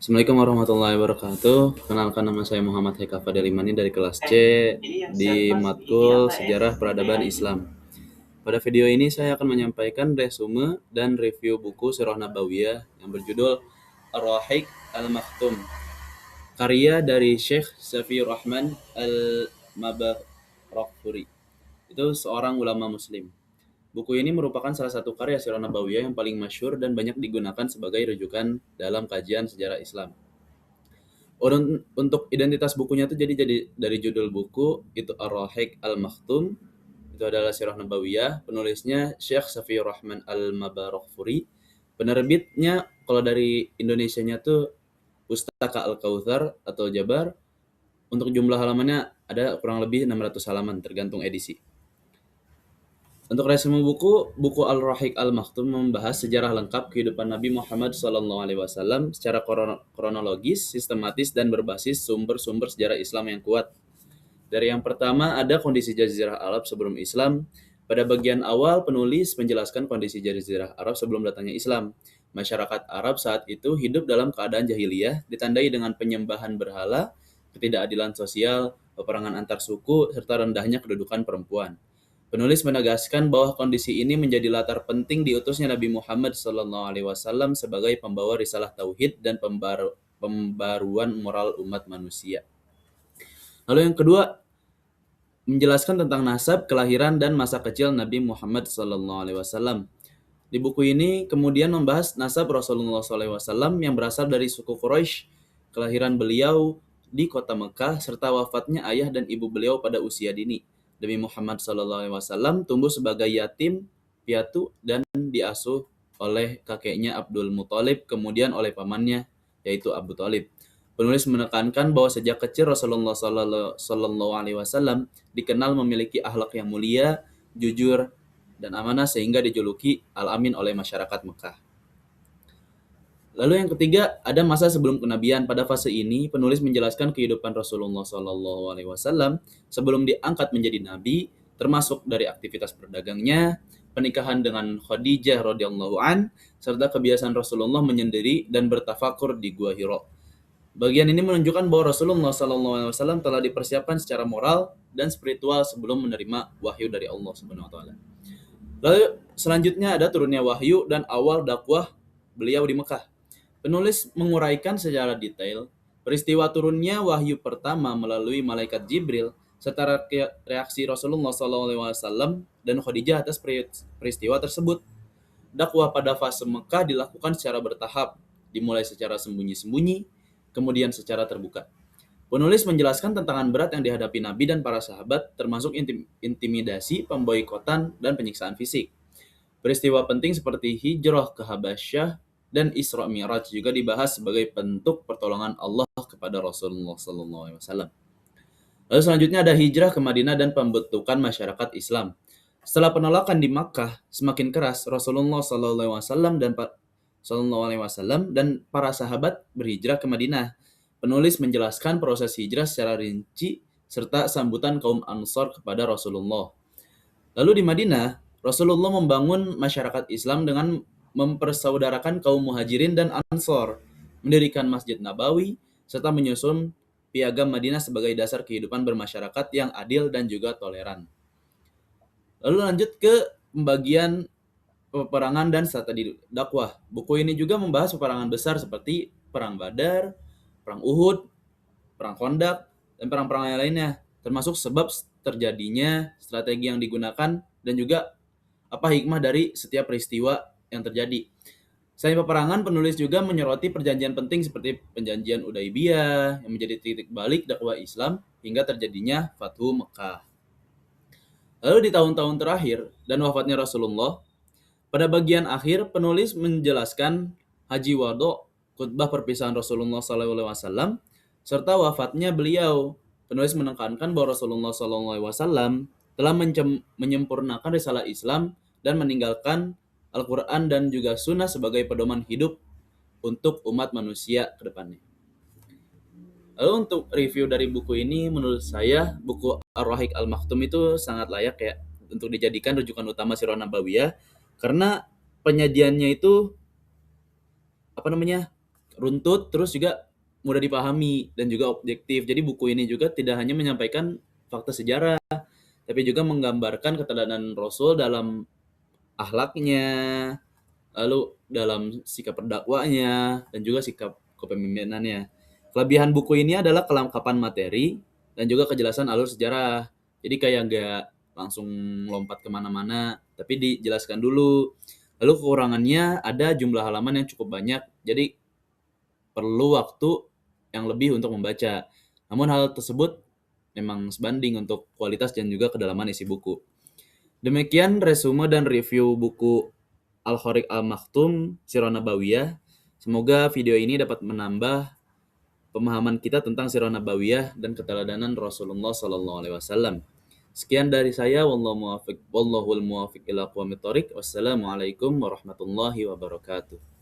Assalamualaikum warahmatullahi wabarakatuh. Kenalkan, nama saya Muhammad Haika Fadalimani dari kelas C di matkul Sejarah Peradaban Islam. Pada video ini saya akan menyampaikan resume dan review buku Sirah Nabawiyah yang berjudul Ar-Rahiq Al-Maktum, karya dari Syekh Safiyur Rahman Al-Mabarakfuri. Itu seorang ulama muslim. Buku ini merupakan salah satu karya Sirah Nabawiyah yang paling masyhur dan banyak digunakan sebagai rujukan dalam kajian sejarah Islam. Untuk identitas bukunya itu jadi dari judul buku itu Ar-Rahiq Al-Maktum, itu adalah Sirah Nabawiyah, penulisnya Syekh Safiyur Rahman Al-Mabarakfuri. Penerbitnya kalau dari Indonesianya tuh Pustaka Al-Kautsar atau Jabar. Untuk jumlah halamannya ada kurang lebih 600 halaman tergantung edisi. Untuk resume buku Al-Rahiq Al-Maktum membahas sejarah lengkap kehidupan Nabi Muhammad SAW secara kronologis, sistematis, dan berbasis sumber-sumber sejarah Islam yang kuat. Dari yang pertama ada kondisi Jazirah Arab sebelum Islam. Pada bagian awal penulis menjelaskan kondisi Jazirah Arab sebelum datangnya Islam. Masyarakat Arab saat itu hidup dalam keadaan jahiliyah, ditandai dengan penyembahan berhala, ketidakadilan sosial, peperangan antar suku, serta rendahnya kedudukan perempuan. Penulis menegaskan bahwa kondisi ini menjadi latar penting diutusnya Nabi Muhammad SAW sebagai pembawa risalah tauhid dan pembaruan moral umat manusia. Lalu yang kedua, menjelaskan tentang nasab, kelahiran, dan masa kecil Nabi Muhammad SAW. Di buku ini kemudian membahas nasab Rasulullah SAW yang berasal dari suku Quraisy, kelahiran beliau di kota Mekah, serta wafatnya ayah dan ibu beliau pada usia dini. Nabi Muhammad SAW tumbuh sebagai yatim piatu dan diasuh oleh kakeknya Abdul Muthalib, kemudian oleh pamannya yaitu Abu Thalib. Penulis menekankan bahwa sejak kecil Rasulullah SAW dikenal memiliki akhlak yang mulia, jujur, dan amanah sehingga dijuluki Al-Amin oleh masyarakat Mekah. Lalu yang ketiga, ada masa sebelum kenabian. Pada fase ini, penulis menjelaskan kehidupan Rasulullah SAW sebelum diangkat menjadi nabi, termasuk dari aktivitas berdagangnya, pernikahan dengan Khadijah radhiyallahu an, serta kebiasaan Rasulullah menyendiri dan bertafakur di Gua Hira. Bagian ini menunjukkan bahwa Rasulullah SAW telah dipersiapkan secara moral dan spiritual sebelum menerima wahyu dari Allah Subhanahu wa taala. Lalu selanjutnya ada turunnya wahyu dan awal dakwah beliau di Mekah. Penulis menguraikan secara detail peristiwa turunnya wahyu pertama melalui malaikat Jibril serta reaksi Rasulullah SAW dan Khadijah atas peristiwa tersebut. Dakwah pada fase Mekah dilakukan secara bertahap, dimulai secara sembunyi-sembunyi, kemudian secara terbuka. Penulis menjelaskan tantangan berat yang dihadapi Nabi dan para sahabat, termasuk intimidasi, pemboikotan, dan penyiksaan fisik. Peristiwa penting seperti hijrah ke Habasyah dan Isra Mi'raj juga dibahas sebagai bentuk pertolongan Allah kepada Rasulullah SAW. Lalu selanjutnya ada hijrah ke Madinah dan pembentukan masyarakat Islam. Setelah penolakan di Makkah semakin keras, Rasulullah SAW dan para sahabat berhijrah ke Madinah. Penulis menjelaskan proses hijrah secara rinci serta sambutan kaum Ansor kepada Rasulullah. Lalu di Madinah, Rasulullah membangun masyarakat Islam dengan mempersaudarakan kaum Muhajirin dan Ansor, mendirikan Masjid Nabawi, serta menyusun Piagam Madinah sebagai dasar kehidupan bermasyarakat yang adil dan juga toleran. Lalu lanjut ke pembagian peperangan dan strategi dakwah. Buku ini juga membahas peperangan besar seperti Perang Badar, Perang Uhud, Perang Khandaq, dan perang-perang yang lainnya, termasuk sebab terjadinya, strategi yang digunakan, dan juga apa hikmah dari setiap peristiwa yang terjadi. Selain peperangan, penulis juga menyoroti perjanjian penting seperti perjanjian Udaibiyah yang menjadi titik balik dakwah Islam hingga terjadinya Fathu Mekah. Lalu di tahun-tahun terakhir dan wafatnya Rasulullah, pada bagian akhir penulis menjelaskan Haji Wado, khutbah perpisahan Rasulullah SAW, serta wafatnya beliau. Penulis menekankan bahwa Rasulullah SAW telah menyempurnakan risalah Islam dan meninggalkan Al-Quran dan juga Sunnah sebagai pedoman hidup untuk umat manusia ke depannya. Lalu untuk review dari buku ini, menurut saya buku Ar-Rahiq Al-Maktum itu sangat layak ya untuk dijadikan rujukan utama Sirah Nabawiyah karena penyajiannya itu runtut, terus juga mudah dipahami dan juga objektif. Jadi buku ini juga tidak hanya menyampaikan fakta sejarah, tapi juga menggambarkan keteladanan Rasul dalam akhlaknya, lalu dalam sikap berdakwahnya, dan juga sikap kepemimpinannya. Kelebihan buku ini adalah kelengkapan materi dan juga kejelasan alur sejarah. Jadi kayak nggak langsung lompat kemana-mana, tapi dijelaskan dulu. Lalu kekurangannya ada jumlah halaman yang cukup banyak, jadi perlu waktu yang lebih untuk membaca. Namun hal tersebut memang sebanding untuk kualitas dan juga kedalaman isi buku. Demikian resume dan review buku Al-Khariq Al-Maktum Sirah Nabawiyah. Semoga video ini dapat menambah pemahaman kita tentang Sirah Nabawiyah dan keteladanan Rasulullah sallallahu alaihi wasallam. Sekian dari saya, wallahul muwaffiq ila aqwamit thoriq. Wassalamualaikum warahmatullahi wabarakatuh.